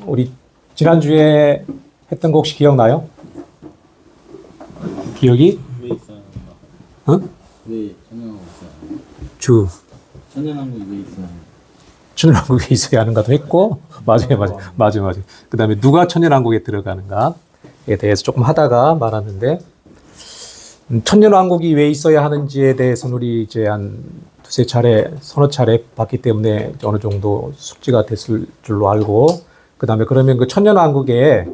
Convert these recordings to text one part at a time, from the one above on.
우리 지난주에 했던 거 혹시 기억나요? 기억이? 왜 있어요? 응? 왜 천연왕국 있어요? 천연왕국이 왜 있어요? 천연왕국에 있어야 하는가도 했고, 맞아요. 그 다음에 누가 천연왕국에 들어가는가에 대해서 조금 하다가 말았는데, 천년왕국이 왜 있어야 하는지에 대해서는 우리 이제 한 두세 차례, 서너 차례 봤기 때문에 어느 정도 숙지가 됐을 줄로 알고, 그 다음에 그러면 그 천년왕국에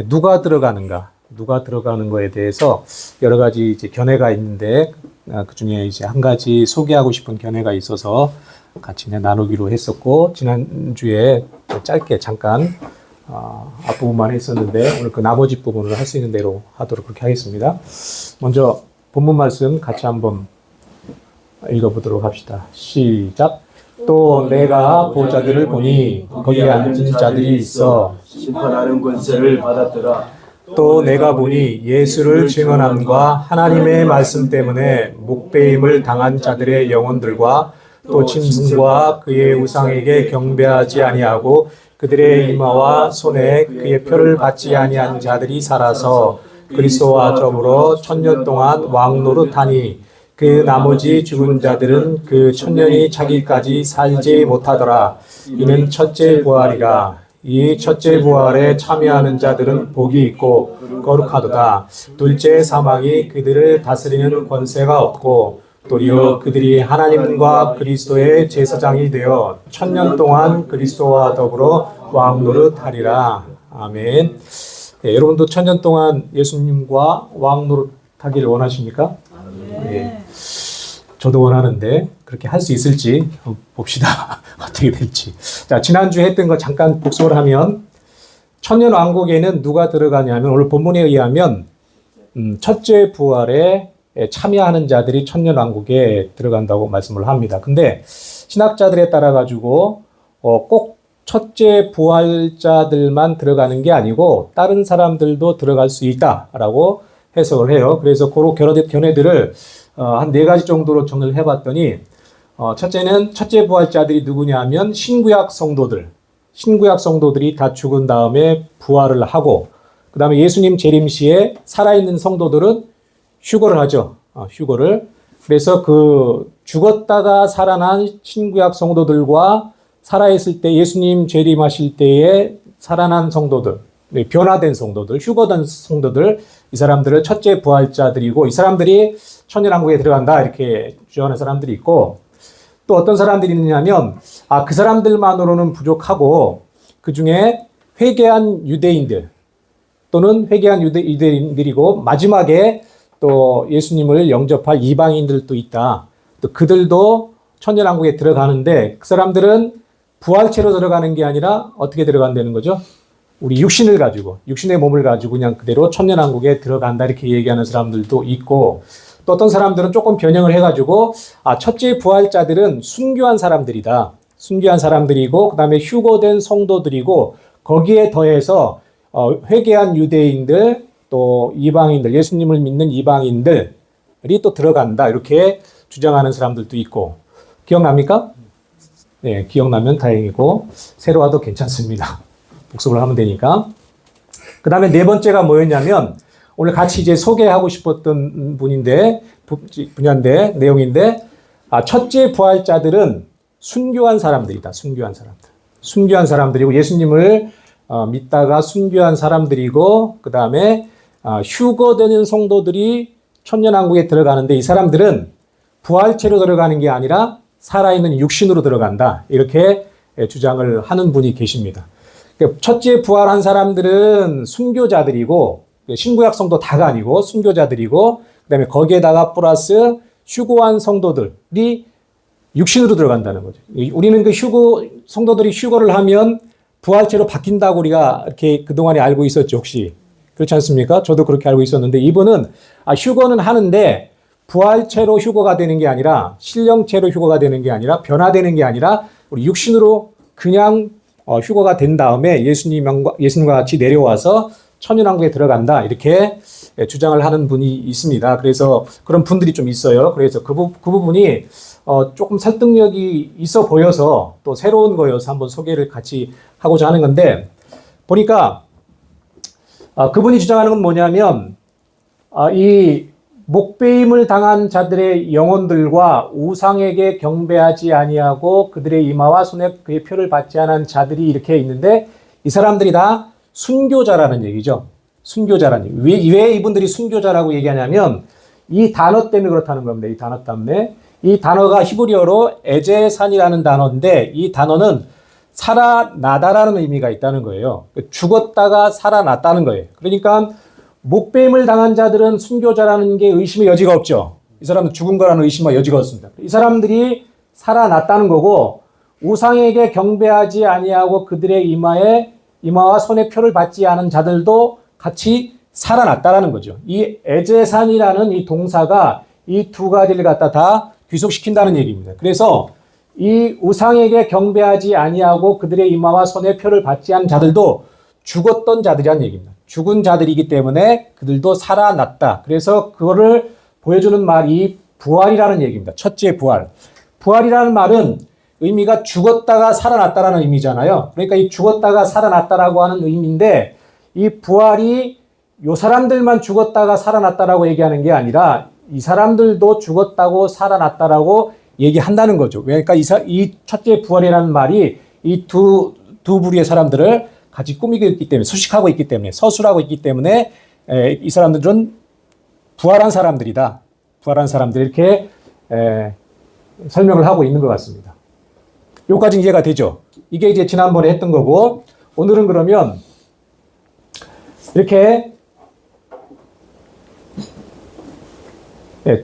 누가 들어가는 거에 대해서 여러 가지 이제 견해가 있는데, 그 중에 이제 한 가지 소개하고 싶은 견해가 있어서 같이 나누기로 했었고, 지난주에 짧게 잠깐 앞부분만 했었는데 오늘 그 나머지 부분을 할 수 있는 대로 하도록 그렇게 하겠습니다. 먼저 본문 말씀 같이 한번 읽어보도록 합시다. 시작. 또 내가 보자들을 보니 거기에 앉은 자들이 있어 심판하는 권세를 받았더라. 또 내가 보니 예수를 증언함과 하나님의 말씀 때문에 목배임을 당한 자들의 영혼들과 또 짐승과 그의 우상에게 경배하지 아니하고 그들의 이마와 손에 그의 표를 받지 아니한 자들이 살아서 그리스도와 더불어 1000년 동안 왕노릇하니 그 나머지 죽은 자들은 그 1000년이 차기까지 살지 못하더라. 이는 첫째 부활이라. 이 첫째 부활에 참여하는 자들은 복이 있고 거룩하도다. 둘째 사망이 그들을 다스리는 권세가 없고 도리어 그들이 하나님과 그리스도의 제사장이 되어 1000년 동안 그리스도와 더불어 왕노릇하리라. 아멘. 네, 여러분도 1000년 동안 예수님과 왕노릇하기를 원하십니까? 네. 저도 원하는데 그렇게 할 수 있을지 봅시다. 어떻게 될지. 자, 지난주에 했던 거 잠깐 복습을 하면 천년왕국에는 누가 들어가냐면 오늘 본문에 의하면 첫째 부활에 참여하는 자들이 천년왕국에 들어간다고 말씀을 합니다. 근데 신학자들에 따라 가지고 꼭 첫째 부활자들만 들어가는 게 아니고 다른 사람들도 들어갈 수 있다라고 해석을 해요. 그래서 그런 견해들을 한 4가지 정도로 정리를 해봤더니 첫째는 첫째 부활자들이 누구냐 하면 신구약 성도들이 다 죽은 다음에 부활을 하고 그 다음에 예수님 재림시에 살아있는 성도들은 휴거를 하죠. 휴거를. 그래서 그 죽었다가 살아난 신구약 성도들과 살아있을 때 예수님 재림하실 때에 살아난 성도들, 변화된 성도들, 휴거된 성도들, 이 사람들은 첫째 부활자들이고 이 사람들이 천년왕국에 들어간다 이렇게 주장하는 사람들이 있고 또 어떤 사람들이 있느냐면 그 사람들만으로는 부족하고 그 중에 회개한 유대인들 또는 회개한 유대인들이고 마지막에 또 예수님을 영접할 이방인들도 있다. 또 그들도 천년왕국에 들어가는데 그 사람들은 부활체로 들어가는 게 아니라 어떻게 들어간다는 거죠? 우리 육신의 몸을 가지고 그냥 그대로 천년왕국에 들어간다 이렇게 얘기하는 사람들도 있고 또 어떤 사람들은 조금 변형을 해가지고 첫째 부활자들은 순교한 사람들이다. 순교한 사람들이고 그 다음에 휴거된 성도들이고 거기에 더해서 회개한 유대인들 또 이방인들, 예수님을 믿는 이방인들이 또 들어간다. 이렇게 주장하는 사람들도 있고. 기억납니까? 네, 기억나면 다행이고, 새로 와도 괜찮습니다. 복습을 하면 되니까. 그 다음에 4번째가 뭐였냐면, 오늘 같이 이제 소개하고 싶었던 분야인데, 내용인데, 첫째 부활자들은 순교한 사람들이다. 순교한 사람들이고, 예수님을 믿다가 순교한 사람들이고, 그 다음에 휴거되는 성도들이 천년왕국에 들어가는데 이 사람들은 부활체로 들어가는 게 아니라 살아있는 육신으로 들어간다. 이렇게 주장을 하는 분이 계십니다. 첫째 부활한 사람들은 순교자들이고 신구약 성도 다가 아니고 순교자들이고 그다음에 거기에다가 플러스 휴거한 성도들이 육신으로 들어간다는 거죠. 우리는 그 성도들이 휴거를 하면 부활체로 바뀐다고 우리가 이렇게 그동안에 알고 있었죠, 혹시? 그렇지 않습니까? 저도 그렇게 알고 있었는데 이분은 휴거는 하는데 부활체로 휴거가 되는 게 아니라 신령체로 휴거가 되는 게 아니라 변화되는 게 아니라 우리 육신으로 그냥 휴거가 된 다음에 예수님과 같이 내려와서 천년왕국에 들어간다. 이렇게 주장을 하는 분이 있습니다. 그래서 그런 분들이 좀 있어요. 그래서 그 부분이 조금 설득력이 있어 보여서 또 새로운 거여서 한번 소개를 같이 하고자 하는 건데, 보니까 그분이 주장하는 건 뭐냐면 이 목배임을 당한 자들의 영혼들과 우상에게 경배하지 아니하고 그들의 이마와 손에 그의 표를 받지 않은 자들이 이렇게 있는데, 이 사람들이 다 순교자라는 얘기죠. 순교자라는 얘기. 왜 이분들이 순교자라고 얘기하냐면 이 단어 때문에 그렇다는 겁니다. 이 단어 때문에. 이 단어가 히브리어로 에제산이라는 단어인데, 이 단어는 살아나다라는 의미가 있다는 거예요. 죽었다가 살아났다는 거예요. 그러니까 목배임을 당한 자들은 순교자라는 게 의심의 여지가 없죠. 이 사람은 죽은 거라는 의심의 여지가 없습니다. 이 사람들이 살아났다는 거고, 우상에게 경배하지 아니하고 그들의 이마와 손에 표를 받지 않은 자들도 같이 살아났다라는 거죠. 이 에제산이라는 이 동사가 이 두 가지를 갖다 다 귀속시킨다는 얘기입니다. 그래서 이 우상에게 경배하지 아니하고 그들의 이마와 손에 표를 받지 않은 자들도 죽었던 자들이라는 얘기입니다. 죽은 자들이기 때문에 그들도 살아났다. 그래서 그거를 보여주는 말이 부활이라는 얘기입니다. 첫째 부활. 부활이라는 말은 의미가 죽었다가 살아났다라는 의미잖아요. 그러니까 이 죽었다가 살아났다라고 하는 의미인데, 이 부활이 요 사람들만 죽었다가 살아났다라고 얘기하는 게 아니라 이 사람들도 죽었다고 살아났다라고 얘기한다는 거죠. 그러니까 이 첫째 부활이라는 말이 이 두 부류의 사람들을 같이 꾸미고 있기 때문에, 수식하고 있기 때문에, 서술하고 있기 때문에 이 사람들은 부활한 사람들이다. 부활한 사람들, 이렇게 설명을 하고 있는 것 같습니다. 여기까지 이해가 되죠? 이게 이제 지난번에 했던 거고, 오늘은 그러면 이렇게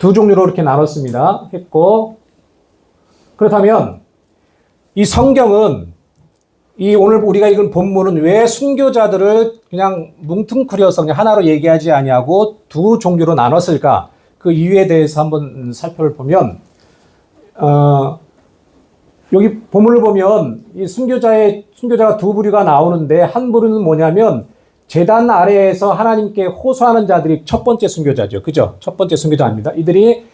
두 종류로 이렇게 나눴습니다. 했고, 그렇다면 이 성경은 이 오늘 우리가 읽은 본문은 왜 순교자들을 그냥 뭉뚱그려서 그냥 하나로 얘기하지 아니하고 두 종류로 나눴을까? 그 이유에 대해서 한번 살펴보면, 여기 본문을 보면 이 순교자가 두 부류가 나오는데, 한 부류는 뭐냐면 제단 아래에서 하나님께 호소하는 자들이 첫 번째 순교자죠. 그죠? 첫 번째 순교자입니다. 이들이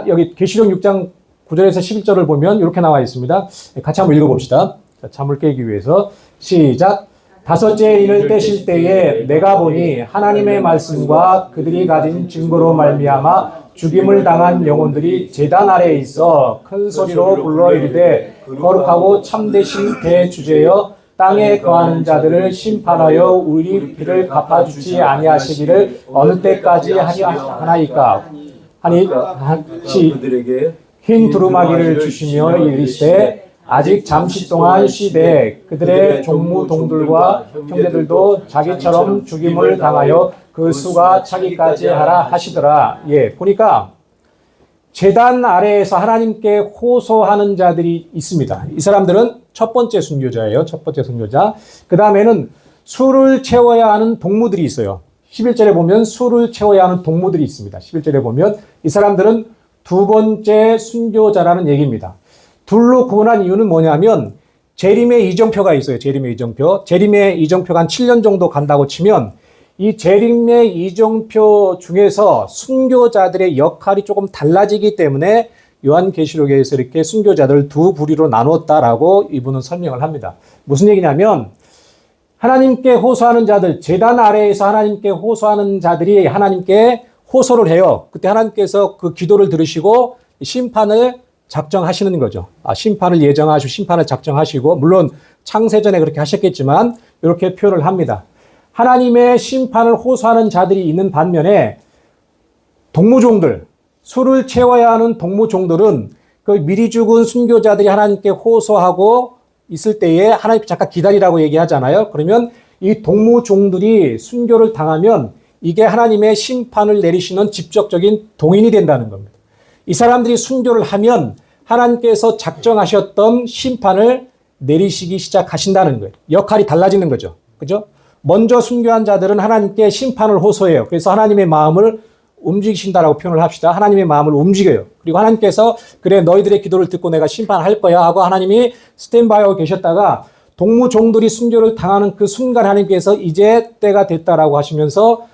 여기 계시록 6장 9절에서 11절을 보면 이렇게 나와 있습니다. 같이 한번 읽어봅시다. 잠을 깨기 위해서 시작. 다섯째 인을 떼실 때에 내가 보니 하나님의 말씀과 그들이 가진 증거로 말미암아 죽임을 당한 영혼들이 제단 아래에 있어 큰 소리로 불러 이르되 거룩하고 참되신 대주제여 땅에 거하는 자들을 심판하여 우리 피를 갚아주지 아니하시기를 어느 때까지 하나이까 하니 그들에게 흰 두루마기를 주시며 이르시되 아직 잠시 동안 쉬되 그들의 종무 동들과 형제들도 자기처럼 죽임을 당하여 그 수가 차기까지 하라 하시더라. 예, 보니까 제단 아래에서 하나님께 호소하는 자들이 있습니다. 이 사람들은 첫 번째 순교자예요. 첫 번째 순교자. 그 다음에는 수를 채워야 하는 동무들이 있어요. 11절에 보면 수를 채워야 하는 동무들이 있습니다. 11절에 보면 이 사람들은 두 번째 순교자라는 얘기입니다. 둘로 구분한 이유는 뭐냐면 재림의 이정표가 있어요. 재림의 이정표. 재림의 이정표가 한 7년 정도 간다고 치면 이 재림의 이정표 중에서 순교자들의 역할이 조금 달라지기 때문에 요한계시록에서 이렇게 순교자들 두 부류로 나눴다라고 이분은 설명을 합니다. 무슨 얘기냐면 하나님께 호소하는 자들, 제단 아래에서 하나님께 호소하는 자들이 하나님께 호소를 해요. 그때 하나님께서 그 기도를 들으시고 심판을 작정하시는 거죠. 심판을 예정하시고 심판을 작정하시고, 물론 창세전에 그렇게 하셨겠지만 이렇게 표현을 합니다. 하나님의 심판을 호소하는 자들이 있는 반면에 동무종들, 수를 채워야 하는 동무종들은 그 미리 죽은 순교자들이 하나님께 호소하고 있을 때에 하나님께 잠깐 기다리라고 얘기하잖아요. 그러면 이 동무종들이 순교를 당하면 이게 하나님의 심판을 내리시는 직접적인 동인이 된다는 겁니다. 이 사람들이 순교를 하면 하나님께서 작정하셨던 심판을 내리시기 시작하신다는 거예요. 역할이 달라지는 거죠. 그죠? 먼저 순교한 자들은 하나님께 심판을 호소해요. 그래서 하나님의 마음을 움직이신다라고 표현을 합시다. 하나님의 마음을 움직여요. 그리고 하나님께서 그래 너희들의 기도를 듣고 내가 심판할 거야 하고 하나님이 스탠바이하고 계셨다가 동무종들이 순교를 당하는 그 순간 하나님께서 이제 때가 됐다라고 하시면서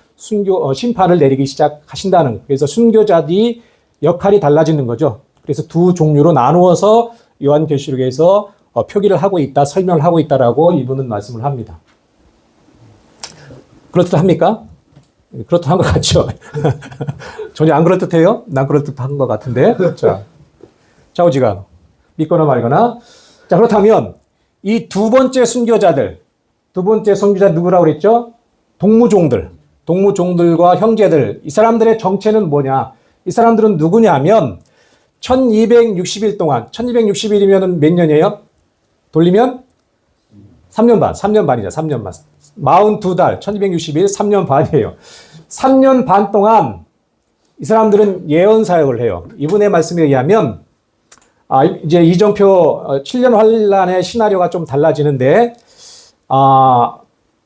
심판을 내리기 시작하신다는 거예요. 그래서 순교자들이 역할이 달라지는 거죠. 그래서 두 종류로 나누어서 요한계시록에서 표기를 하고 있다, 설명을 하고 있다라고 이분은 말씀을 합니다. 그렇듯합니까? 그렇듯한 것 같죠? 전혀 안 그럴듯해요? 난 그럴듯한 것 같은데. 자, 좌우지간. 믿거나 말거나. 자, 그렇다면 이 두 번째 순교자들 누구라고 그랬죠? 동무종들과 형제들. 이 사람들의 정체는 뭐냐? 이 사람들은 누구냐면 1260일 동안, 1260일이면 몇 년이에요? 돌리면 3년 반이죠. 3년 반. 42달, 1260일, 3년 반이에요. 3년 반 동안 이 사람들은 예언 사역을 해요. 이분의 말씀에 의하면, 이제 이정표 7년 환란의 시나리오가 좀 달라지는데,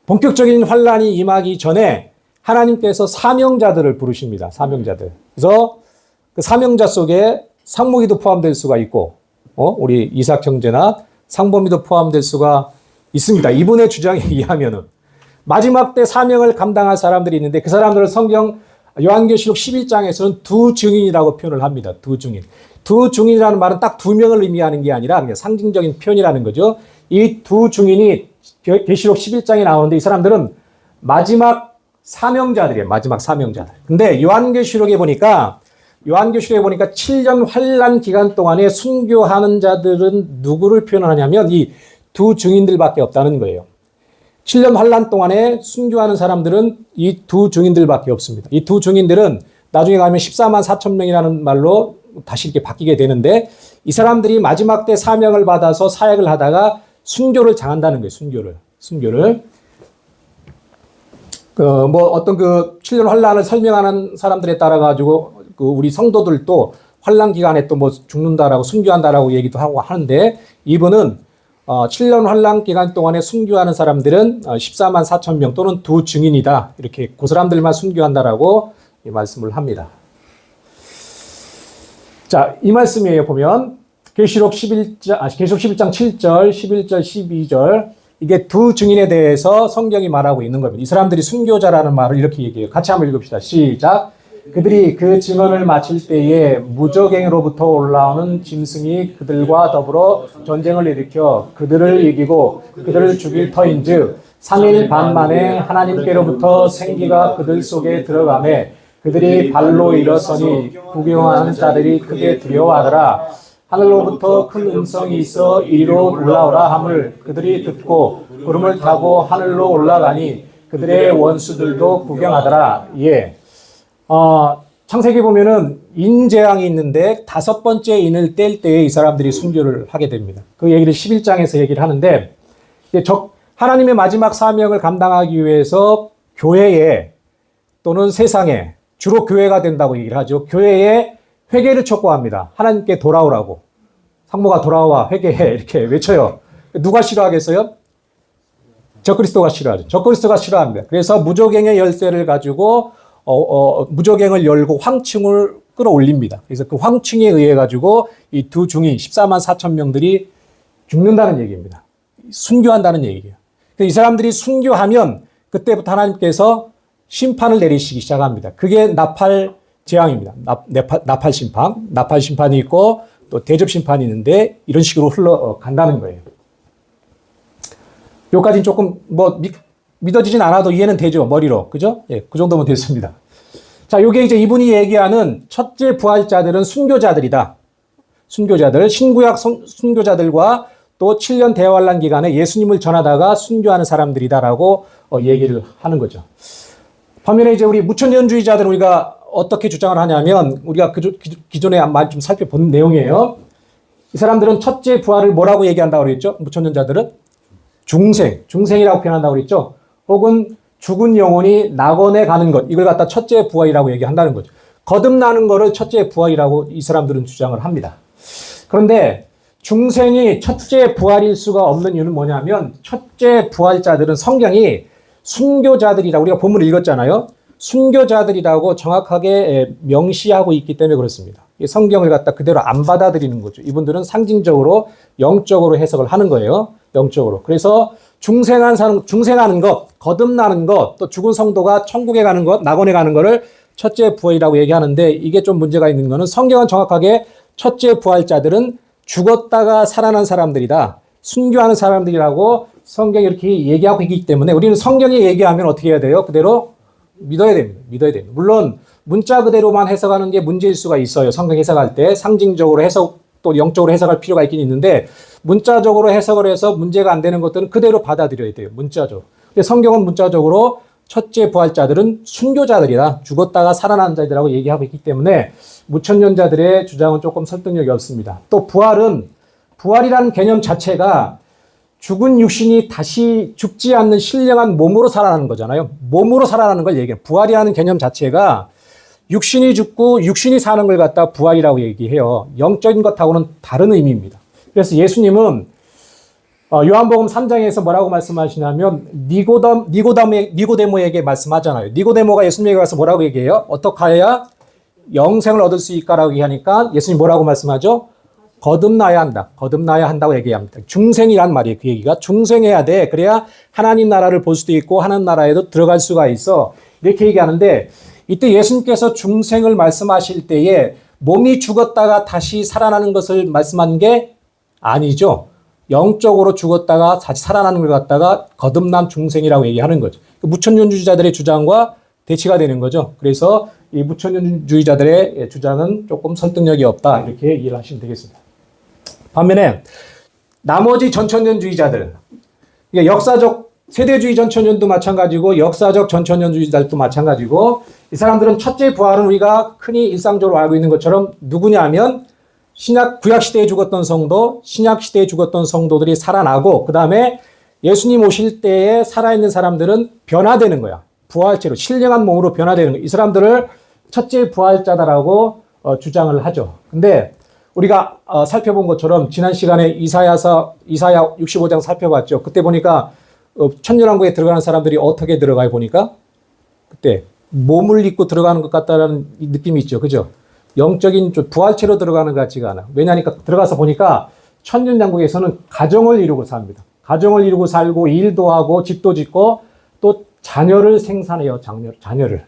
본격적인 환란이 임하기 전에 하나님께서 사명자들을 부르십니다. 사명자들. 그래서 그 사명자 속에 상무기도 포함될 수가 있고, 우리 이삭 형제나 상범이도 포함될 수가 있습니다. 이분의 주장에 의하면은 마지막 때 사명을 감당할 사람들이 있는데 그 사람들을 성경 요한계시록 11장에서는 두 증인이라고 표현을 합니다. 두 증인. 두 증인이라는 말은 딱 두 명을 의미하는 게 아니라 그냥 상징적인 표현이라는 거죠. 이 두 증인이 계시록 11장에 나오는데 이 사람들은 마지막 사명자들이에요. 마지막 사명자들. 근데 요한계시록에 보니까 7년 환란 기간 동안에 순교하는 자들은 누구를 표현하냐면 이 두 증인들밖에 없다는 거예요. 7년 환란 동안에 순교하는 사람들은 이 두 증인들밖에 없습니다. 이 두 증인들은 나중에 가면 14만 4천 명이라는 말로 다시 이렇게 바뀌게 되는데 이 사람들이 마지막 때 사명을 받아서 사역을 하다가 순교를 당한다는 거예요. 순교를. 어떤 7년 환란을 설명하는 사람들에 따라 가지고 우리 성도들도 환란 기간에 또 죽는다라고 순교한다라고 얘기도 하고 하는데 이분은 7년 환란 기간 동안에 순교하는 사람들은 14만 4천 명 또는 두 증인이다. 이렇게 그 사람들만 순교한다라고 이 말씀을 합니다. 자, 이 말씀이에요. 보면 계시록 11장 7절, 11절, 12절 이게 두 증인에 대해서 성경이 말하고 있는 겁니다. 이 사람들이 순교자라는 말을 이렇게 얘기해요. 같이 한번 읽읍시다. 시작. 그들이 그 증언을 마칠 때에 무적행으로부터 올라오는 짐승이 그들과 더불어 전쟁을 일으켜 그들을 이기고 그들을 죽일 터인즉 3일 반 만에 하나님께로부터 생기가 그들 속에 들어가매 그들이 발로 일어서니 구경하는 자들이 크게 두려워하더라. 하늘로부터 큰 음성이 있어 이리로 올라오라 함을 그들이 듣고 구름을 타고 하늘로 올라가니 그들의 원수들도 구경하더라. 예. 창세기 보면은 인재앙이 있는데 5번째 인을 뗄 때에 이 사람들이 순교를 하게 됩니다. 그 얘기를 11장에서 얘기를 하는데 하나님의 마지막 사명을 감당하기 위해서 교회에 또는 세상에 주로 교회가 된다고 얘기를 하죠. 교회에 회개를 촉구합니다. 하나님께 돌아오라고. 상모가 돌아와 회개해 이렇게 외쳐요. 누가 싫어하겠어요? 적그리스도가 싫어하죠. 적그리스도가 싫어합니다. 그래서 무적행의 열쇠를 가지고 무적행을 열고 황충을 끌어올립니다. 그래서 그 황충에 의해 가지고 이 두 중인 14만 4천 명들이 죽는다는 얘기입니다. 순교한다는 얘기예요. 이 사람들이 순교하면 그때부터 하나님께서 심판을 내리시기 시작합니다. 그게 나팔 재앙입니다. 나팔 심판. 나팔 심판이 있고 또 대접 심판이 있는데 이런 식으로 흘러간다는 거예요. 여기까지는 조금 믿어지진 않아도 이해는 되죠. 머리로. 그죠? 예, 그 정도면 됐습니다. 자, 요게 이제 이분이 얘기하는 첫째 부활자들은 순교자들이다. 순교자들, 신구약 순교자들과 또 7년 대환란 기간에 예수님을 전하다가 순교하는 사람들이다라고 얘기를 하는 거죠. 반면에 이제 우리 무천년주의자들은 우리가 어떻게 주장을 하냐면 우리가 기존에 좀 살펴본 내용이에요. 이 사람들은 첫째 부활을 뭐라고 얘기한다고 그랬죠? 무천년자들은 중생이라고 표현한다고 그랬죠? 혹은 죽은 영혼이 낙원에 가는 것, 이걸 갖다 첫째 부활이라고 얘기한다는 거죠. 거듭나는 거를 첫째 부활이라고 이 사람들은 주장을 합니다. 그런데 중생이 첫째 부활일 수가 없는 이유는 뭐냐면 첫째 부활자들은 성경이 순교자들이라고 우리가 본문을 읽었잖아요. 순교자들이라고 정확하게 명시하고 있기 때문에 그렇습니다. 성경을 갖다 그대로 안 받아들이는 거죠. 이분들은 상징적으로 영적으로 해석을 하는 거예요. 영적으로. 그래서 중생하는 것, 거듭나는 것, 또 죽은 성도가 천국에 가는 것, 낙원에 가는 것을 첫째 부활이라고 얘기하는데 이게 좀 문제가 있는 거는 성경은 정확하게 첫째 부활자들은 죽었다가 살아난 사람들이다. 순교하는 사람들이라고 성경이 이렇게 얘기하고 있기 때문에 우리는 성경이 얘기하면 어떻게 해야 돼요? 그대로 믿어야 됩니다. 믿어야 됩니다. 물론 문자 그대로만 해석하는 게 문제일 수가 있어요. 성경 해석할 때 상징적으로 해석 또 영적으로 해석할 필요가 있긴 있는데 문자적으로 해석을 해서 문제가 안 되는 것들은 그대로 받아들여야 돼요. 문자적으로. 근데 성경은 문자적으로 첫째 부활자들은 순교자들이다. 죽었다가 살아난 자들이라고 얘기하고 있기 때문에 무천년자들의 주장은 조금 설득력이 없습니다. 또 부활이라는 개념 자체가 죽은 육신이 다시 죽지 않는 신령한 몸으로 살아나는 거잖아요. 몸으로 살아나는 걸 얘기해요. 부활이라는 개념 자체가 육신이 죽고 육신이 사는 걸 갖다 부활이라고 얘기해요. 영적인 것하고는 다른 의미입니다. 그래서 예수님은 요한복음 3장에서 뭐라고 말씀하시냐면 니고데모에게 말씀하잖아요. 니고데모가 예수님에게 가서 뭐라고 얘기해요? 어떻게 해야 영생을 얻을 수 있을까라고 얘기하니까 예수님 뭐라고 말씀하죠? 거듭나야 한다. 거듭나야 한다고 얘기합니다. 중생이란 말이에요. 그 얘기가. 중생해야 돼. 그래야 하나님 나라를 볼 수도 있고 하나님 나라에도 들어갈 수가 있어. 이렇게 얘기하는데 이때 예수님께서 중생을 말씀하실 때에 몸이 죽었다가 다시 살아나는 것을 말씀한 게 아니죠. 영적으로 죽었다가 다시 살아나는 걸 갖다가 거듭난 중생이라고 얘기하는 거죠. 무천년주의자들의 주장과 대치가 되는 거죠. 그래서 이 무천년주의자들의 주장은 조금 설득력이 없다. 이렇게 이해를 하시면 되겠습니다. 반면에 나머지 전천년주의자들, 역사적 세대주의 전천년도 마찬가지고 역사적 전천년주의자들도 마찬가지고 이 사람들은 첫째 부활은 우리가 흔히 일상적으로 알고 있는 것처럼 누구냐 하면 구약시대에 죽었던 성도, 신약시대에 죽었던 성도들이 살아나고 그 다음에 예수님 오실 때에 살아있는 사람들은 변화되는 거야. 부활체로 신령한 몸으로 변화되는 거야. 이 사람들을 첫째 부활자다라고 주장을 하죠. 근데 우리가 살펴본 것처럼 지난 시간에 이사야 65장 살펴봤죠. 그때 보니까 천년왕국에 들어가는 사람들이 어떻게 들어가요 보니까 그때 몸을 입고 들어가는 것 같다는 느낌이 있죠. 그죠? 영적인 부활체로 들어가는 것 같지가 않아. 왜냐하니까 들어가서 보니까 천년왕국에서는 가정을 이루고 삽니다. 가정을 이루고 살고 일도 하고 집도 짓고 또 자녀를 생산해요. 자녀를.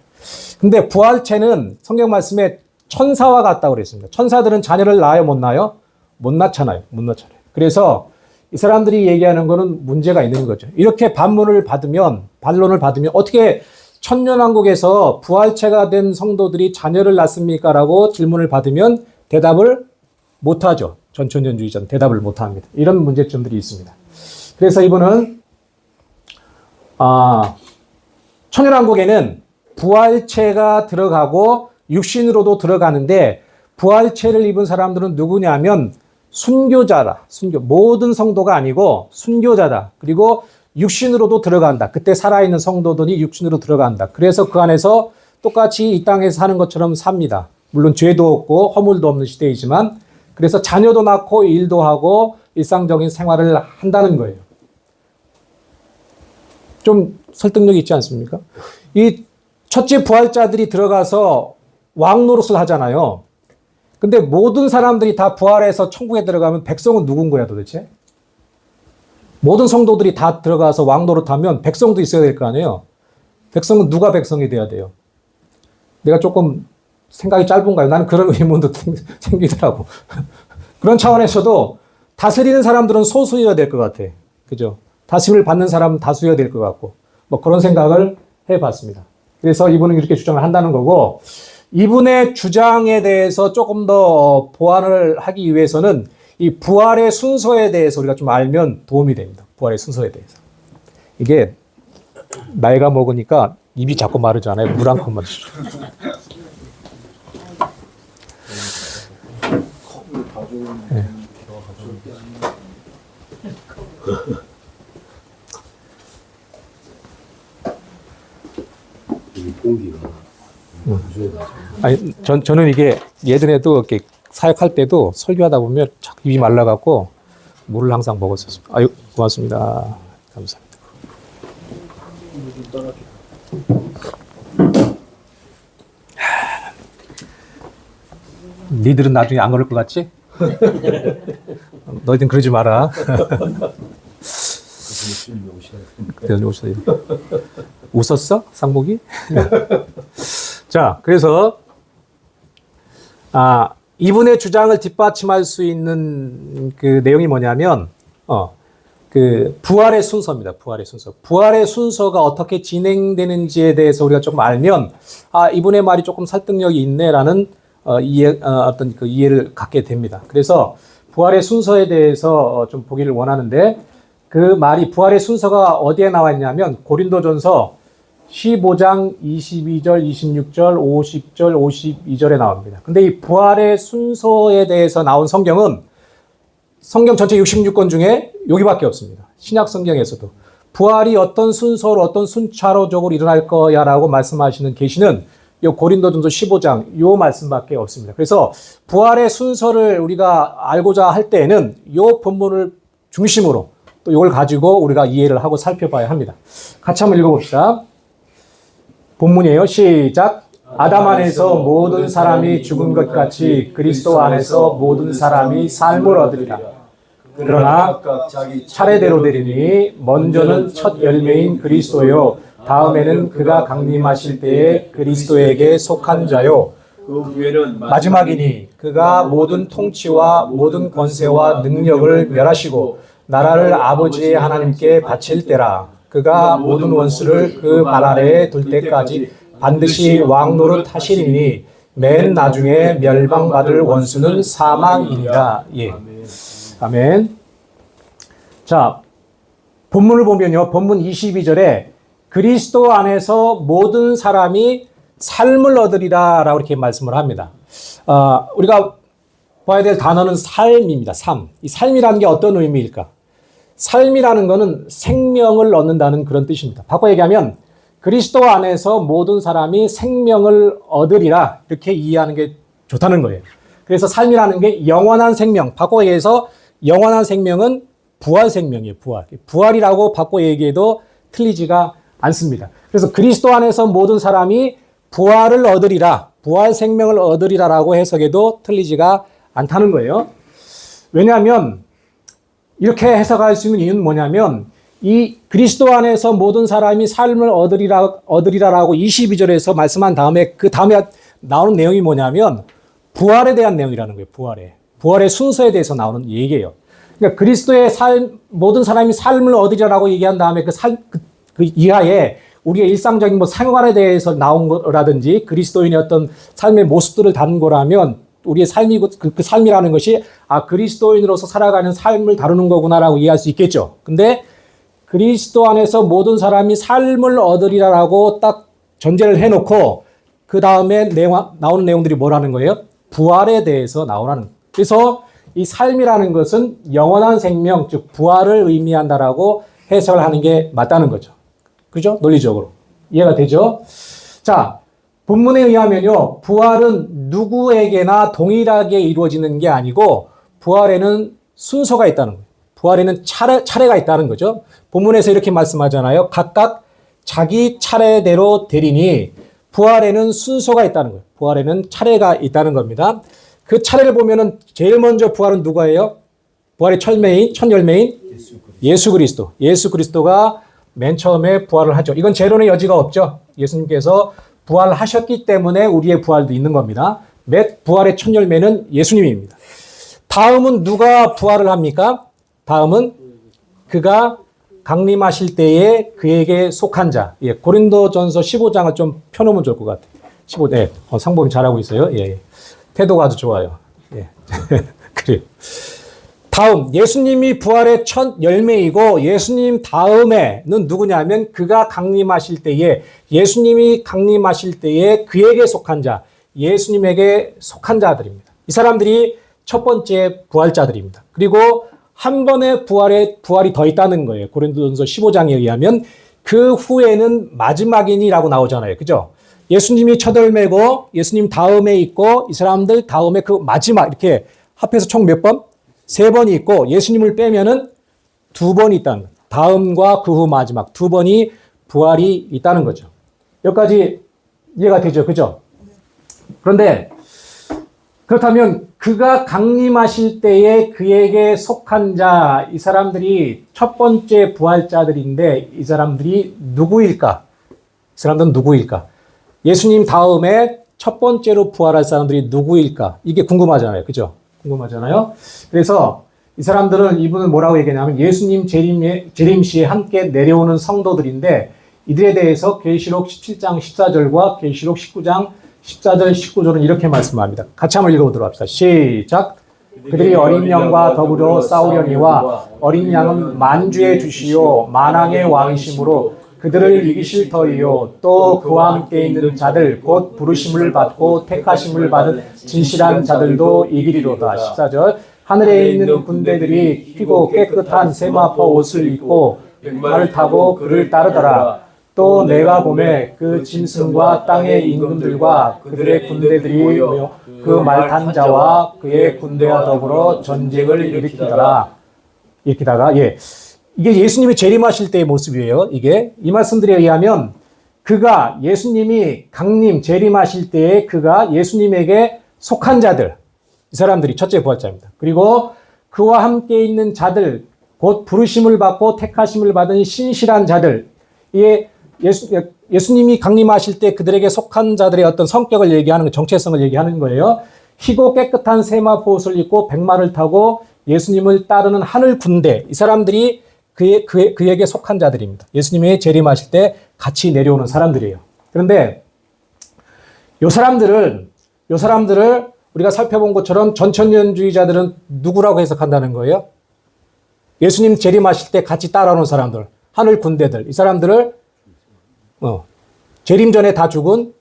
근데 부활체는 성경 말씀에 천사와 같다고 그랬습니다. 천사들은 자녀를 낳아요, 못 낳아요? 못 낳잖아요. 못 낳잖아요. 그래서 이 사람들이 얘기하는 거는 문제가 있는 거죠. 이렇게 반론을 받으면 어떻게 천년왕국에서 부활체가 된 성도들이 자녀를 낳습니까? 라고 질문을 받으면 대답을 못하죠. 전천년주의자는 대답을 못합니다. 이런 문제점들이 있습니다. 그래서 이분은 천년왕국에는 부활체가 들어가고 육신으로도 들어가는데 부활체를 입은 사람들은 누구냐면 순교자라. 모든 성도가 아니고 순교자다. 그리고 육신으로도 들어간다. 그때 살아있는 성도들이 육신으로 들어간다. 그래서 그 안에서 똑같이 이 땅에서 사는 것처럼 삽니다. 물론 죄도 없고 허물도 없는 시대이지만 그래서 자녀도 낳고 일도 하고 일상적인 생활을 한다는 거예요. 좀 설득력이 있지 않습니까? 이 첫째 부활자들이 들어가서 왕 노릇을 하잖아요. 근데 모든 사람들이 다 부활해서 천국에 들어가면 백성은 누군 거야 도대체? 모든 성도들이 다 들어가서 왕 노릇하면 백성도 있어야 될 거 아니에요? 백성은 누가 백성이 돼야 돼요? 내가 조금 생각이 짧은가요? 나는 그런 의문도 생기더라고. 그런 차원에서도 다스리는 사람들은 소수여야 될 것 같아. 그죠? 다스림을 받는 사람은 다수여야 될 것 같고 뭐 그런 생각을 해봤습니다. 그래서 이분은 이렇게 주장을 한다는 거고 이분의 주장에 대해서 조금 더 보완을 하기 위해서는 이 부활의 순서에 대해서 우리가 좀 알면 도움이 됩니다. 부활의 순서에 대해서. 이게 나이가 먹으니까 입이 자꾸 마르잖아요. 물 한 컵만 주죠. 네. 공기가. 아니, 저는 이게 예전에도 이렇게 사역할 때도 설교하다 보면 자꾸 입이 말라갖고 물을 항상 먹었었어요. 아유, 고맙습니다. 감사합니다. 니들은 나중에 안 그럴 것 같지? 너희들은 그러지 마라. 열심히 오시네. 그때 오셨어요. 웃었어? 상복이? 자, 그래서 이분의 주장을 뒷받침할 수 있는 그 내용이 뭐냐면 그 부활의 순서입니다. 부활의 순서. 부활의 순서가 어떻게 진행되는지에 대해서 우리가 조금 알면 이분의 말이 조금 설득력이 있네라는 어떤 그 이해를 갖게 됩니다. 그래서 부활의 순서에 대해서 좀 보기를 원하는데 그 말이 부활의 순서가 어디에 나와 있냐면 고린도전서 15장 22절, 26절, 50절, 52절에 나옵니다. 근데 이 부활의 순서에 대해서 나온 성경은 성경 전체 66권 중에 여기밖에 없습니다. 신약 성경에서도 부활이 어떤 순서로 어떤 순차로적으로 일어날 거야라고 말씀하시는 계시는 이 고린도전서 15장 요 말씀밖에 없습니다. 그래서 부활의 순서를 우리가 알고자 할 때에는 요 본문을 중심으로 또 이걸 가지고 우리가 이해를 하고 살펴봐야 합니다. 같이 한번 읽어봅시다. 본문이에요. 시작. 아담 안에서 모든 사람이 죽은 것 같이 그리스도 안에서 모든 사람이 삶을 얻으리라. 그러나 차례대로 되리니 먼저는 첫 열매인 그리스도요 다음에는 그가 강림하실 때에 그리스도에게 속한 자요 그 후에는 마지막이니 그가 모든 통치와 모든 권세와 능력을 멸하시고 나라를 아버지의 하나님께 바칠 때라. 그가 모든 원수를 그 발 아래에 둘 때까지 반드시 왕노릇 하시리니 맨 나중에 멸방받을 원수는 사망이니라. 예. 아멘. 자, 본문을 보면요. 본문 22절에 그리스도 안에서 모든 사람이 삶을 얻으리라 라고 이렇게 말씀을 합니다. 우리가 봐야 될 단어는 삶입니다. 삶. 이 삶이라는 게 어떤 의미일까? 삶이라는 것은 생명을 얻는다는 그런 뜻입니다. 바꿔 얘기하면 그리스도 안에서 모든 사람이 생명을 얻으리라 이렇게 이해하는 게 좋다는 거예요. 그래서 삶이라는 게 영원한 생명. 바꿔 얘기해서 영원한 생명은 부활 생명이에요. 부활. 부활이라고 바꿔 얘기해도 틀리지가 않습니다. 그래서 그리스도 안에서 모든 사람이 부활을 얻으리라, 부활 생명을 얻으리라라고 해석해도 틀리지가 않다는 거예요. 왜냐하면 이렇게 해석할 수 있는 이유는 뭐냐면 이 그리스도 안에서 모든 사람이 삶을 얻으리라라고 22절에서 말씀한 다음에 그 다음에 나오는 내용이 뭐냐면 부활에 대한 내용이라는 거예요. 부활의 순서에 대해서 나오는 얘기예요. 그러니까 그리스도의 모든 사람이 삶을 얻으리라고 얘기한 다음에 그 이하에 우리의 일상적인 생활에 대해서 나온 거라든지 그리스도인의 어떤 삶의 모습들을 다룬 거라면 우리의 삶이고 그 삶이라는 것이 그리스도인으로서 살아가는 삶을 다루는 거구나라고 이해할 수 있겠죠. 근데 그리스도 안에서 모든 사람이 삶을 얻으리라라고 딱 전제를 해놓고 그 다음에 나오는 내용들이 뭐라는 거예요? 부활에 대해서 나오라는 거예요. 그래서 이 삶이라는 것은 영원한 생명, 즉 부활을 의미한다라고 해석을 하는 게 맞다는 거죠. 그죠? 논리적으로. 이해가 되죠? 자, 본문에 의하면요, 부활은 누구에게나 동일하게 이루어지는 게 아니고, 부활에는 순서가 있다는 거예요. 부활에는 차례가 있다는 거죠. 본문에서 이렇게 말씀하잖아요. 각각 자기 차례대로 되리니, 부활에는 순서가 있다는 거예요. 부활에는 차례가 있다는 겁니다. 그 차례를 보면은 제일 먼저 부활은 누가예요? 부활의 첫 열매인 예수 그리스도. 예수 그리스도가 맨 처음에 부활을 하죠. 이건 재론의 여지가 없죠. 예수님께서 부활하셨기 때문에 우리의 부활도 있는 겁니다. 부활의 첫 열매는 예수님입니다. 다음은 누가 부활을 합니까? 다음은 그가 강림하실 때에 그에게 속한 자. 예, 고린도전서 15장을 좀 펴놓으면 좋을 것 같아요. 15장. 상범이 잘하고 있어요. 예. 태도가 아주 좋아요. 예. 그래요. 다음, 예수님이 부활의 첫 열매이고 예수님 다음에는 누구냐면 그가 강림하실 때에 예수님이 강림하실 때에 그에게 속한 자, 예수님에게 속한 자들입니다. 이 사람들이 첫 번째 부활자들입니다. 그리고 한 번의 부활이 더 있다는 거예요. 고린도전서 15장에 의하면 그 후에는 마지막이니라고 나오잖아요. 그죠? 예수님이 첫 열매고 예수님 다음에 있고 이 사람들 다음에 그 마지막 이렇게 합해서 총 몇 번? 3번이 있고 예수님을 빼면은 2번이 있다는 거예요. 다음과 그 후 마지막 2번이 부활이 있다는 거죠. 여기까지 이해가 되죠? 그죠? 그런데 그렇다면 그가 강림하실 때에 그에게 속한 자, 이 사람들이 첫 번째 부활자들인데 이 사람들이 누구일까? 이 사람들은 누구일까? 예수님 다음에 첫 번째로 부활할 사람들이 누구일까? 이게 궁금하잖아요. 그죠? 궁금하잖아요. 그래서 이 사람들은 이분은 뭐라고 얘기하냐면 예수님 재림시에 함께 내려오는 성도들인데 이들에 대해서 계시록 17장 14절과 계시록 19장 14절 19절은 이렇게 말씀합니다. 같이 한번 읽어보도록 합시다. 시작. 그들이 어린 양과 더불어 싸우려니와 어린 양은 만주의 주시요 만왕의 왕이심으로 그들을 이기실 터이요 또 그와 함께 있는 자들 곧 부르심을 받고 택하심을 받은 진실한 자들도 이기리로다. 14절. 하늘에 있는 군대들이 피고 깨끗한 세마포 옷을 입고 백마를 타고 그를 따르더라. 또 내가 보매 그 짐승과 땅의 임금들과 그들의 군대들이 모여 그 말탄 자와 그의 군대와 더불어 전쟁을 일으키더라. 일으키다가 이게 예수님이 재림하실 때의 모습이에요. 이게 이 말씀들에 의하면 그가 예수님이 강림 재림하실 때에 그가 예수님에게 속한 자들 이 사람들이 첫째 부활자입니다. 그리고 그와 함께 있는 자들 곧 부르심을 받고 택하심을 받은 신실한 자들 이게 예수님이 강림하실 때 그들에게 속한 자들의 어떤 성격을 얘기하는 정체성을 얘기하는 거예요. 희고 깨끗한 세마포 옷을 입고 백마를 타고 예수님을 따르는 하늘 군대 이 사람들이 그에게 속한 자들입니다. 예수님이 재림하실 때 같이 내려오는 사람들이에요. 그런데 요 사람들을 우리가 살펴본 것처럼 전천년주의자들은 누구라고 해석한다는 거예요? 예수님 재림하실 때 같이 따라오는 사람들, 하늘 군대들, 이 사람들을 재림 전에 다 죽은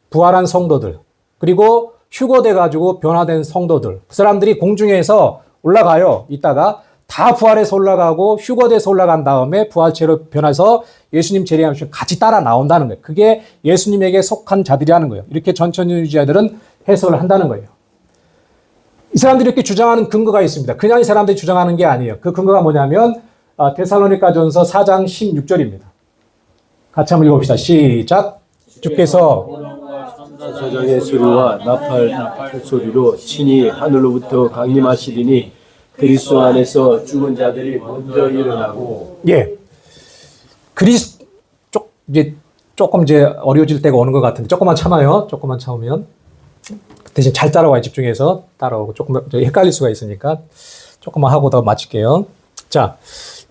부활한 성도들, 그리고 휴거돼가지고 변화된 성도들, 그 사람들이 공중에서 올라가요. 이따가 다 부활해서 올라가고 휴거돼서 올라간 다음에 부활체로 변해서 예수님 재림하시면 같이 따라 나온다는 거예요. 그게 예수님에게 속한 자들이라는 거예요. 이렇게 전천주의자들은 해석을 한다는 거예요. 이 사람들이 이렇게 주장하는 근거가 있습니다. 그냥 이 사람들이 주장하는 게 아니에요. 그 근거가 뭐냐면 데살로니가전서 4장 16절입니다. 같이 한번 읽어봅시다. 시작. 주께서 사자의 소리와 나팔 소리로 친히 하늘로부터 강림하시리니 그리스도 안에서 죽은 자들이 먼저 일어나고 조금 어려워질 때가 오는 것 같은데 조금만 참아요. 조금만 참으면 대신 잘 따라와요. 집중해서 따라오고 조금 헷갈릴 수가 있으니까 조금만 하고 더 마칠게요. 자,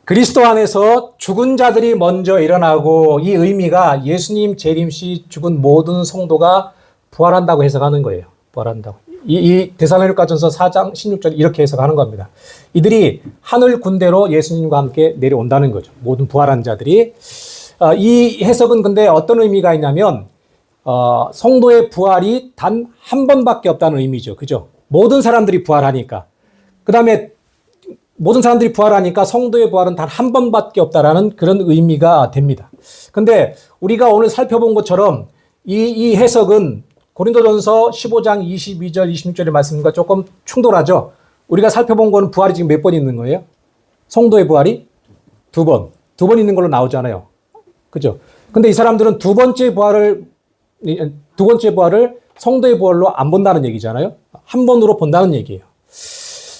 그리스도 안에서 죽은 자들이 먼저 일어나고 이 의미가 예수님 재림 시 죽은 모든 성도가 부활한다고 해석하는 거예요. 부활한다고. 이 데살로니가전서 4장 16절 이렇게 해석하는 겁니다. 이들이 하늘 군대로 예수님과 함께 내려온다는 거죠. 모든 부활한 자들이. 이 해석은 근데 어떤 의미가 있냐면 성도의 부활이 단 한 번밖에 없다는 의미죠. 그죠? 모든 사람들이 부활하니까. 그 다음에 모든 사람들이 부활하니까 성도의 부활은 단 한 번밖에 없다라는 그런 의미가 됩니다. 근데 우리가 오늘 살펴본 것처럼 이 해석은 고린도전서 15장 22절 26절의 말씀과 조금 충돌하죠. 우리가 살펴본 거는 부활이 지금 몇 번 있는 거예요? 성도의 부활이 두 번 있는 걸로 나오잖아요. 그죠? 근데 이 사람들은 두 번째 부활을 성도의 부활로 안 본다는 얘기잖아요. 한 번으로 본다는 얘기예요.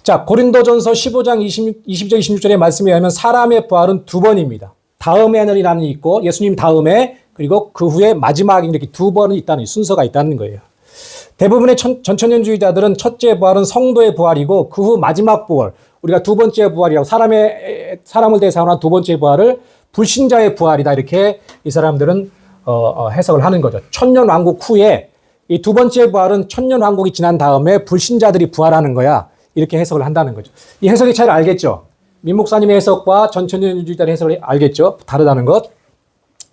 자, 고린도전서 15장 20절 26절의 말씀에 의하면 사람의 부활은 두 번입니다. 다음에는이라는 게 있고 예수님 다음에 그리고 그 후에 마지막에 이렇게 두 번은 있다는 순서가 있다는 거예요. 대부분의 전천년주의자들은 첫째 부활은 성도의 부활이고 그 후 마지막 부활, 우리가 두 번째 부활이라고 사람을 대상으로 한 두 번째 부활을 불신자의 부활이다 이렇게 이 사람들은 해석을 하는 거죠. 천년왕국 후에 이 두 번째 부활은 천년왕국이 지난 다음에 불신자들이 부활하는 거야. 이렇게 해석을 한다는 거죠. 이 해석의 차이를 알겠죠? 민 목사님의 해석과 전천년주의자의 해석을 알겠죠? 다르다는 것.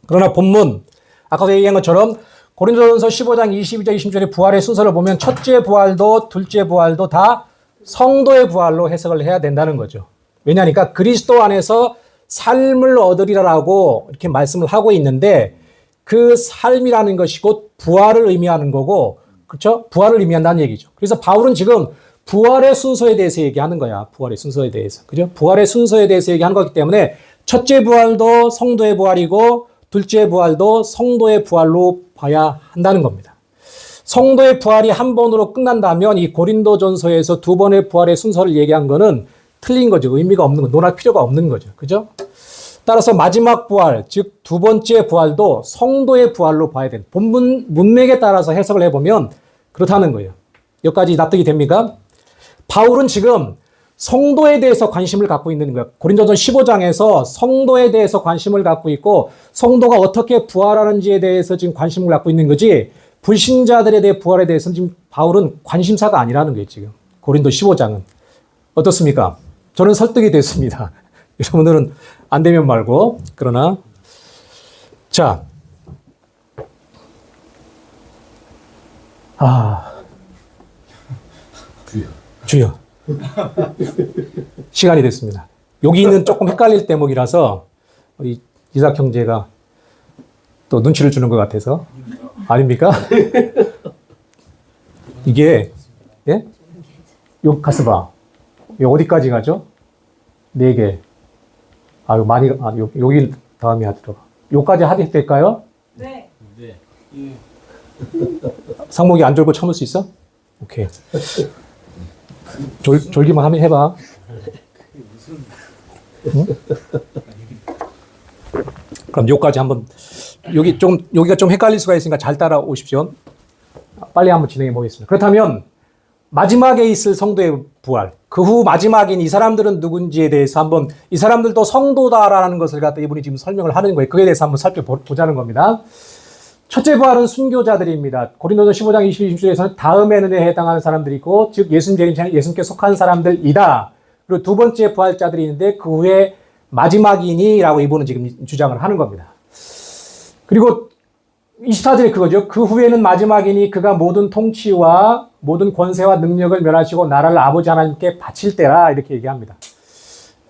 그러나 본문, 아까 얘기한 것처럼 고린도전서 15장 22절 20절의 부활의 순서를 보면 첫째 부활도 둘째 부활도 다 성도의 부활로 해석을 해야 된다는 거죠. 왜냐하니까 그리스도 안에서 삶을 얻으리라고 이렇게 말씀을 하고 있는데 그 삶이라는 것이 곧 부활을 의미하는 거고, 그렇죠? 부활을 의미한다는 얘기죠. 그래서 바울은 지금 부활의 순서에 대해서 얘기하는 거야. 부활의 순서에 대해서. 그죠? 부활의 순서에 대해서 얘기하는 거기 때문에 첫째 부활도 성도의 부활이고 둘째 부활도 성도의 부활로 봐야 한다는 겁니다. 성도의 부활이 한 번으로 끝난다면 이 고린도전서에서 두 번의 부활의 순서를 얘기한 거는 틀린 거죠. 의미가 없는 거, 논할 필요가 없는 거죠. 그죠? 따라서 마지막 부활, 즉 두 번째 부활도 성도의 부활로 봐야 되는 본문 문맥에 따라서 해석을 해보면 그렇다는 거예요. 여기까지 납득이 됩니까? 바울은 지금 성도에 대해서 관심을 갖고 있는 거예요. 고린도전 15장에서 성도에 대해서 관심을 갖고 있고 성도가 어떻게 부활하는지에 대해서 지금 관심을 갖고 있는 거지 불신자들에 대해 부활에 대해서는 지금 바울은 관심사가 아니라는 거예요. 지금 고린도 15장은. 어떻습니까? 저는 설득이 됐습니다. 여러분들은 안 되면 말고. 그러나 자, 주여. 시간이 됐습니다. 여기는 조금 헷갈릴 대목이라서 우리 이삭 형제가 또 눈치를 주는 것 같아서. 아닙니까? 이게, 예? 요, 가서 봐. 요 어디까지 가죠? 4개. 여기 다음에 하더라고. 요까지 하도 될까요? 네. 네. 상목이 안 졸고 참을 수 있어? 오케이. 졸기만 하면 해봐. 응? 그럼 요까지 한번, 여기가 좀 헷갈릴 수가 있으니까 잘 따라오십시오. 빨리 한번 진행해 보겠습니다. 그렇다면, 마지막에 있을 성도의 부활, 그 후 마지막인 이 사람들은 누군지에 대해서 한번, 이 사람들도 성도다라는 것을 갖다 이분이 지금 설명을 하는 거예요. 그에 대해서 한번 살펴보자는 겁니다. 첫째 부활은 순교자들입니다. 고린도전 15장 22절에서는 다음의 은혜에 해당하는 사람들이 있고, 즉 예수님께 속한 사람들이다. 그리고 두 번째 부활자들이 있는데 그 후에 마지막이니라고 이분은 지금 주장을 하는 겁니다. 그리고 24절에 그거죠. 그 후에는 마지막이니 그가 모든 통치와 모든 권세와 능력을 멸하시고 나라를 아버지 하나님께 바칠 때라 이렇게 얘기합니다.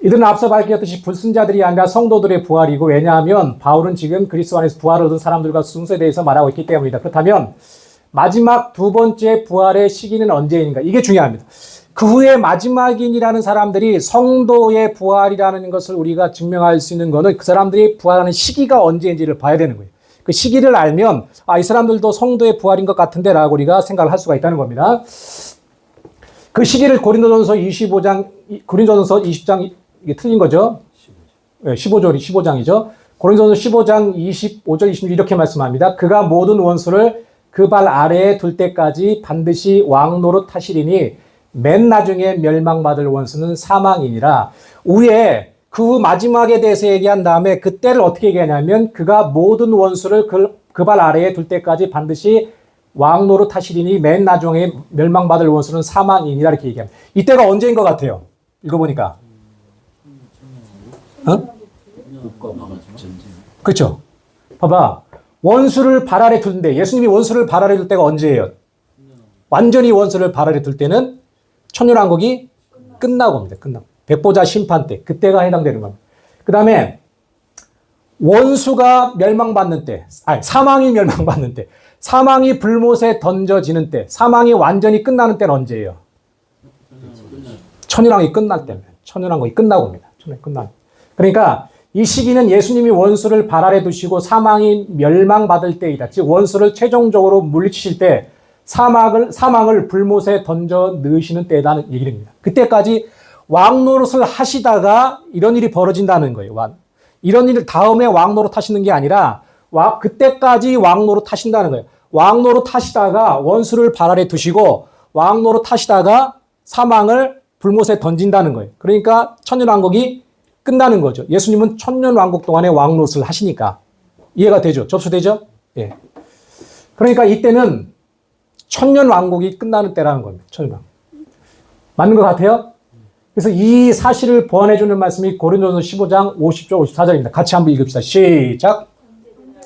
이들은 앞서 밝혔듯이 불순자들이 아니라 성도들의 부활이고 왜냐하면 바울은 지금 그리스도 안에서 부활을 얻은 사람들과 순서에 대해서 말하고 있기 때문이다. 그렇다면 마지막 두 번째 부활의 시기는 언제인가? 이게 중요합니다. 그 후에 마지막인이라는 사람들이 성도의 부활이라는 것을 우리가 증명할 수 있는 것은 그 사람들이 부활하는 시기가 언제인지를 봐야 되는 거예요. 그 시기를 알면 이 사람들도 성도의 부활인 것 같은데 라고 우리가 생각을 할 수가 있다는 겁니다. 그 시기를 고린도전서 20장 이게 틀린 거죠? 15장이죠. 고린도전서 15장 25절 26절 이렇게 말씀합니다. 그가 모든 원수를 그 발 아래에 둘 때까지 반드시 왕노릇 하시리니 맨 나중에 멸망받을 원수는 사망이니라. 위에 그 후 마지막에 대해서 얘기한 다음에 그때를 어떻게 얘기하냐면 그가 모든 원수를 그 발 아래에 둘 때까지 반드시 왕노릇 하시리니 맨 나중에 멸망받을 원수는 사망이니라 이렇게 얘기합니다. 이때가 언제인 것 같아요? 읽어보니까. 그렇죠. 봐봐. 원수를 발 아래 두는데 예수님이 원수를 발 아래 둘 때가 언제예요? 완전히 원수를 발 아래 둘 때는 천년왕국이 끝나고 옵니다. 끝나고. 백보자 심판 때. 그때가 해당되는 겁니다. 그 다음에 원수가 멸망받는 때, 사망이 멸망받는 때, 사망이 불못에 던져지는 때, 사망이 완전히 끝나는 때는 언제예요? 천년왕국이 끝날 때입니다. 천년왕국이 끝나고 옵니다. 천년왕국이 끝나고. 그러니까 이 시기는 예수님이 원수를 발 아래 두시고 사망이 멸망받을 때이다. 즉 원수를 최종적으로 물리치실 때 사망을 불못에 던져 넣으시는 때라는 얘기입니다. 그때까지 왕노릇을 하시다가 이런 일이 벌어진다는 거예요. 이런 일을 다음에 왕노릇 하시는 게 아니라 그때까지 왕노릇 하신다는 거예요. 왕노릇 하시다가 원수를 발 아래 두시고 왕노릇 하시다가 사망을 불못에 던진다는 거예요. 그러니까 천년왕국이 끝나는 거죠. 예수님은 천년왕국 동안에 왕노릇을 하시니까. 이해가 되죠? 접수되죠? 예. 그러니까 이때는 천년왕국이 끝나는 때라는 겁니다. 천년왕국. 맞는 것 같아요? 그래서 이 사실을 보완해주는 말씀이 고린도전서 15장 50절 54절입니다. 같이 한번 읽읍시다. 시작.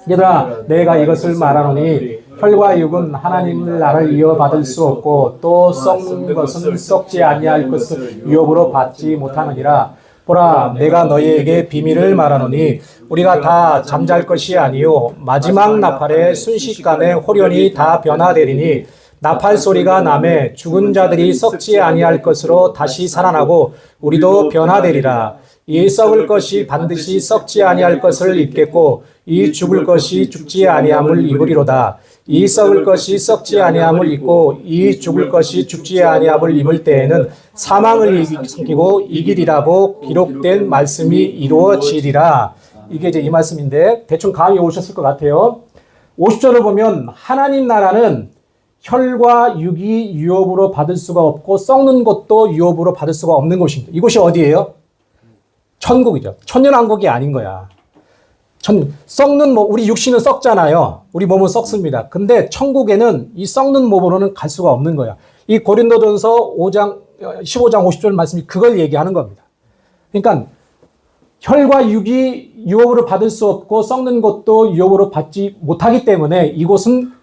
얘들아 내가 이것을 말하노니 혈과 육은 하나님을 나를 이어받을 수 없고 또 썩는 것은 썩지 아니할 것을 유업으로 받지 못하느니라. 보라 내가 너희에게 비밀을 말하노니 우리가 다 잠잘 것이 아니요 마지막 나팔의 순식간에 호련히 다 변화되리니 나팔 소리가 나매 죽은 자들이 썩지 아니할 것으로 다시 살아나고 우리도 변화되리라. 이 썩을 것이 반드시 썩지 아니할 것을 입겠고 이 죽을 것이 죽지 아니함을 입으리로다. 이 썩을 것이 썩지 아니함을 입고 이 죽을 것이 죽지 아니함을 입을 때에는 사망을 삼키고 이기리라고 기록된 말씀이 이루어지리라. 이게 이제 이 말씀인데 대충 감이 오셨을 것 같아요. 50절을 보면 하나님 나라는 혈과 육이 유업으로 받을 수가 없고 썩는 것도 유업으로 받을 수가 없는 곳입니다. 이곳이 어디예요? 천국이죠. 천년왕국이 아닌 거야. 썩는 몸, 우리 육신은 썩잖아요. 우리 몸은 썩습니다. 근데 천국에는 이 썩는 몸으로는 갈 수가 없는 거야. 이 고린도전서 15장 50절 말씀이 그걸 얘기하는 겁니다. 그러니까 혈과 육이 유업으로 받을 수 없고 썩는 것도 유업으로 받지 못하기 때문에 이곳은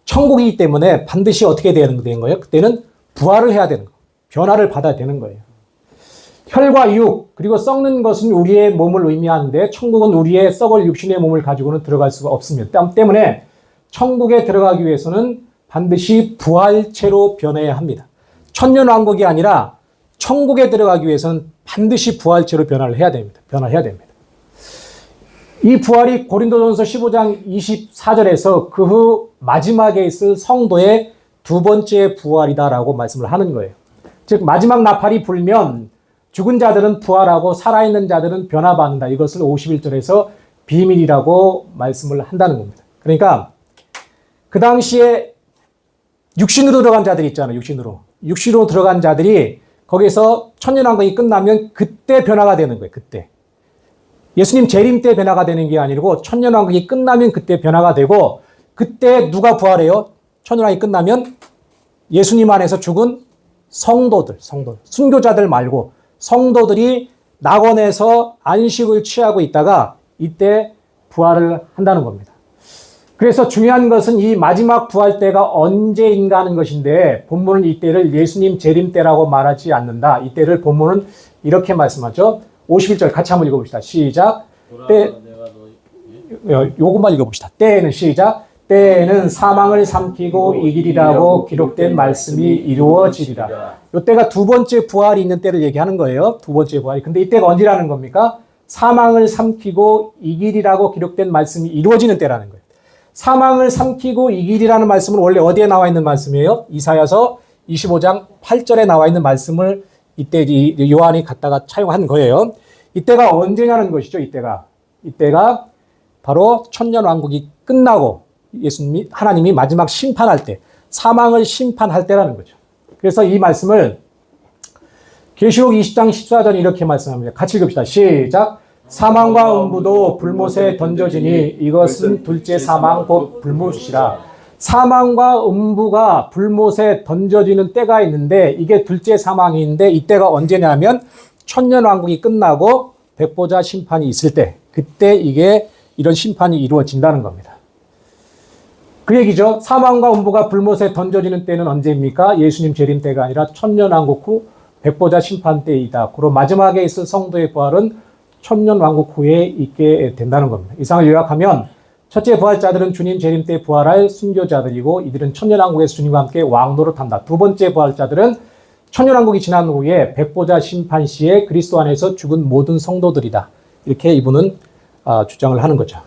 천국이기 때문에 반드시 어떻게 되는 거예요? 그때는 부활을 해야 되는 거예요. 변화를 받아야 되는 거예요. 혈과 육, 그리고 썩는 것은 우리의 몸을 의미하는데 천국은 우리의 썩을 육신의 몸을 가지고는 들어갈 수가 없습니다. 때문에 천국에 들어가기 위해서는 반드시 부활체로 변해야 합니다. 천년왕국이 아니라 천국에 들어가기 위해서는 반드시 부활체로 변화를 해야 됩니다. 변화해야 됩니다. 이 부활이 고린도전서 15장 24절에서 그 후 마지막에 있을 성도의 두 번째 부활이다라고 말씀을 하는 거예요. 즉 마지막 나팔이 불면 죽은 자들은 부활하고 살아있는 자들은 변화받는다. 이것을 51절에서 비밀이라고 말씀을 한다는 겁니다. 그러니까 그 당시에 육신으로 들어간 자들이 있잖아요. 육신으로 들어간 자들이 거기서 천년왕국이 끝나면 그때 변화가 되는 거예요. 그때. 예수님 재림 때 변화가 되는 게 아니고 천년왕국이 끝나면 그때 변화가 되고 그때 누가 부활해요? 천년왕국이 끝나면 예수님 안에서 죽은 성도들. 순교자들 말고 성도들이 낙원에서 안식을 취하고 있다가 이때 부활을 한다는 겁니다. 그래서 중요한 것은 이 마지막 부활 때가 언제인가 하는 것인데 본문은 이때를 예수님 재림 때라고 말하지 않는다. 이때를 본문은 이렇게 말씀하죠. 51절 같이 한번 읽어봅시다. 시작. 요것만 읽어봅시다. 때에는 시작. 때에는 사망을 삼키고 이기리라고 기록된 말씀이 이루어지리라. 이때가 두 번째 부활이 있는 때를 얘기하는 거예요. 두 번째 부활이. 근데 이때가 언제라는 겁니까? 사망을 삼키고 이기리라고 기록된 말씀이 이루어지는 때라는 거예요. 사망을 삼키고 이기리라는 말씀은 원래 어디에 나와 있는 말씀이에요? 이사야서 25장 8절에 나와 있는 말씀을 이때 요한이 갖다가 차용한 거예요. 이때가 언제냐는 것이죠. 이때가 바로 천년왕국이 끝나고 하나님이 마지막 심판할 때, 사망을 심판할 때라는 거죠. 그래서 이 말씀을 계시록 20장 14절에 이렇게 말씀합니다. 같이 읽읍시다. 시작. 사망과 음부도 불못에 던져지니 이것은 둘째 사망 곧 불못이라. 사망과 음부가 불못에 던져지는 때가 있는데 이게 둘째 사망인데 이때가 언제냐면 천년왕국이 끝나고 백보자 심판이 있을 때 그때 이런 심판이 이루어진다는 겁니다. 그 얘기죠. 사망과 음부가 불못에 던져지는 때는 언제입니까? 예수님 재림 때가 아니라 천년왕국 후 백보자 심판 때이다. 그리고 마지막에 있을 성도의 부활은 천년왕국 후에 있게 된다는 겁니다. 이상을 요약하면 첫째 부활자들은 주님 재림 때 부활할 순교자들이고 이들은 천년왕국에서 주님과 함께 왕노를 탄다. 두 번째 부활자들은 천년왕국이 지난 후에 백보자 심판 시에 그리스도 안에서 죽은 모든 성도들이다. 이렇게 이분은 주장을 하는 거죠.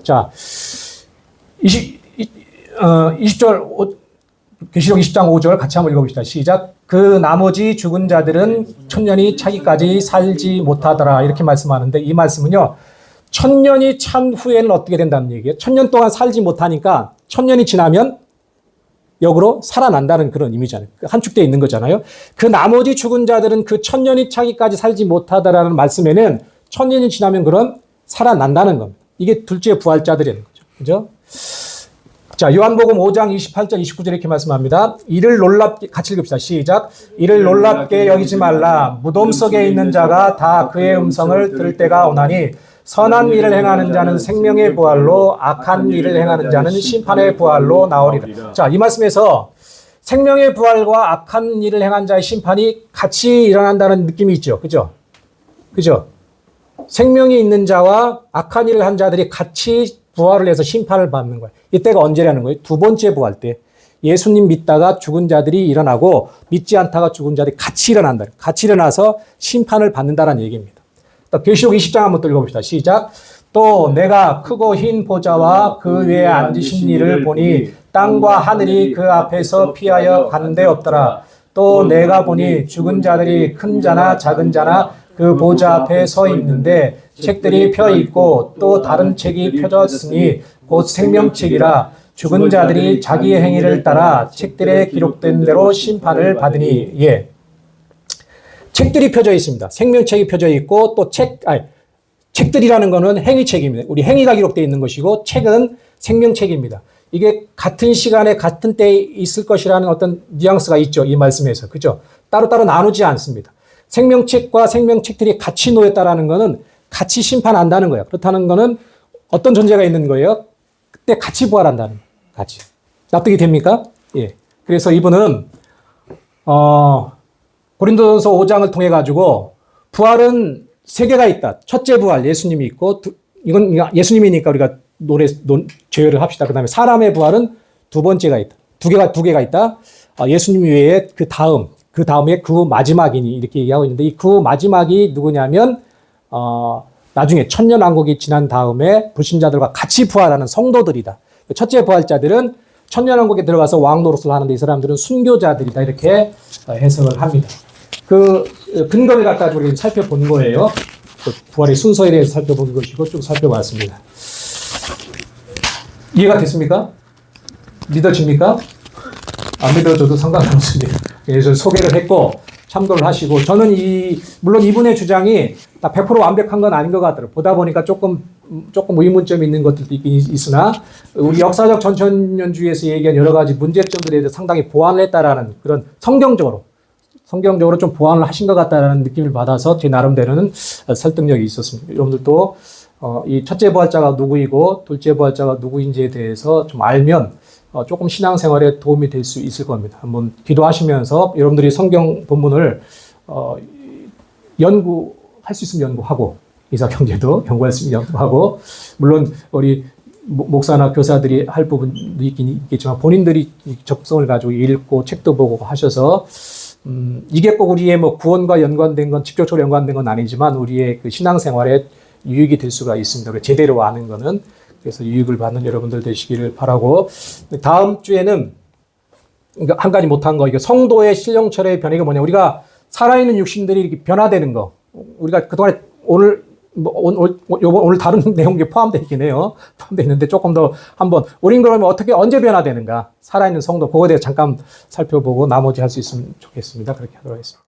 자, 20절 계시록 20장 5절 같이 한번 읽어봅시다. 시작. 그 나머지 죽은 자들은 천년이 차기까지 살지 못하더라. 이렇게 말씀하는데 이 말씀은요. 천년이 찬 후에는 어떻게 된다는 얘기예요. 천년 동안 살지 못하니까 천년이 지나면 역으로 살아난다는 그런 의미잖아요. 한축되어 있는 거잖아요. 그 나머지 죽은 자들은 그 천년이 차기까지 살지 못하더라는 말씀에는 천년이 지나면 그럼 살아난다는 겁니다. 이게 둘째 부활자들이라는 거죠. 그죠? 자, 요한복음 5장 28절 29절 이렇게 말씀합니다. 이를 놀랍게 같이 읽읍시다. 시작. 이를 놀랍게 여기지 말라. 무덤 속에 있는 자가 다 그의 음성을 들을 때가 오나니 선한 일을 행하는 자는 생명의 부활로 악한 일을 행하는 자는 심판의 부활로 나오리라. 자, 이 말씀에서 생명의 부활과 악한 일을 행한 자의 심판이 같이 일어난다는 느낌이 있죠. 그죠? 생명이 있는 자와 악한 일을 한 자들이 같이 부활을 해서 심판을 받는 거예요. 이때가 언제라는 거예요? 두 번째 부활 때. 예수님 믿다가 죽은 자들이 일어나고 믿지 않다가 죽은 자들이 같이 일어난다. 같이 일어나서 심판을 받는다는 얘기입니다. 또 계시록 20장 한번 또 읽어봅시다. 시작. 또 내가 크고 흰 보좌와 그 위에 앉으신 이를 보니 땅과 하늘이 그 앞에서 피하여 가는 데 없더라. 또 내가 보니 죽은 자들이 큰 자나 작은 자나 그 보좌 앞에 서 있는데 책들이 펴 있고 또 다른 책이 펴졌으니 곧 생명책이라. 죽은 자들이 자기의 행위를 따라 책들에 기록된 대로 심판을 받으니. 예. 책들이 펴져 있습니다. 생명책이 펴져 있고 또 책들이라는 거는 행위책입니다. 우리 행위가 기록되어 있는 것이고 책은 생명책입니다. 이게 같은 시간에 같은 때에 있을 것이라는 어떤 뉘앙스가 있죠. 이 말씀에서. 그죠? 따로따로 나누지 않습니다. 생명책과 생명책들이 같이 놓였다라는 거는 같이 심판한다는 거예요. 그렇다는 거는 어떤 존재가 있는 거예요? 그때 같이 부활한다는 거예요. 같이. 납득이 됩니까? 예. 그래서 이분은 고린도전서 5장을 통해 가지고 부활은 세 개가 있다. 첫째 부활 예수님이 있고 이건 예수님이니까 우리가 제외를 합시다. 그다음에 사람의 부활은 두 번째가 있다. 두 개가 있다. 예수님 외에 그 다음에 그 마지막이니 이렇게 얘기하고 있는데 이 그 마지막이 누구냐면 나중에 천년왕국이 지난 다음에 불신자들과 같이 부활하는 성도들이다. 첫째 부활자들은 천년왕국에 들어가서 왕 노릇을 하는데 이 사람들은 순교자들이다. 이렇게 해석을 합니다. 그 근거를 갖다 우리가 살펴본 거예요. 그 부활의 순서에 대해서 살펴본 것이고 쭉 살펴봤습니다. 이해가 됐습니까? 믿어집니까? 안 믿어줘도 상관없습니다. 그래서 소개를 했고 참고를 하시고 저는 물론 이분의 주장이 다 100% 완벽한 건 아닌 것 같더라고요. 보다 보니까 조금 의문점이 있는 것들도 있긴 있으나 우리 역사적 전천년주의에서 얘기한 여러 가지 문제점들에 대해서 상당히 보완을 했다라는 그런 성경적으로 좀 보완을 하신 것 같다라는 느낌을 받아서 제 나름대로는 설득력이 있었습니다. 여러분들도 이 첫째 부활자가 누구이고 둘째 부활자가 누구인지에 대해서 좀 알면 조금 신앙생활에 도움이 될 수 있을 겁니다. 한번 기도하시면서 여러분들이 성경 본문을 연구할 수 있으면 연구하고 이사경제도 연구할 수 있으면 연구하고 물론 우리 목사나 교사들이 할 부분도 있긴 있겠지만 본인들이 적성을 가지고 읽고 책도 보고 하셔서 이게 꼭 우리의 뭐 구원과 연관된 건 직접적으로 연관된 건 아니지만 우리의 그 신앙생활에 유익이 될 수가 있습니다. 제대로 아는 거는. 그래서 유익을 받는 여러분들 되시기를 바라고 다음 주에는 한 가지 못한 거 이게 성도의 신령철의 변화가 뭐냐 우리가 살아있는 육신들이 이렇게 변화되는 거 우리가 그동안에 오늘 다른 내용이 포함되어 있긴 해요. 포함되어 있는데 조금 더 한번 우린 그러면 언제 변화되는가 살아있는 성도 그거에 대해서 잠깐 살펴보고 나머지 할 수 있으면 좋겠습니다. 그렇게 하도록 하겠습니다.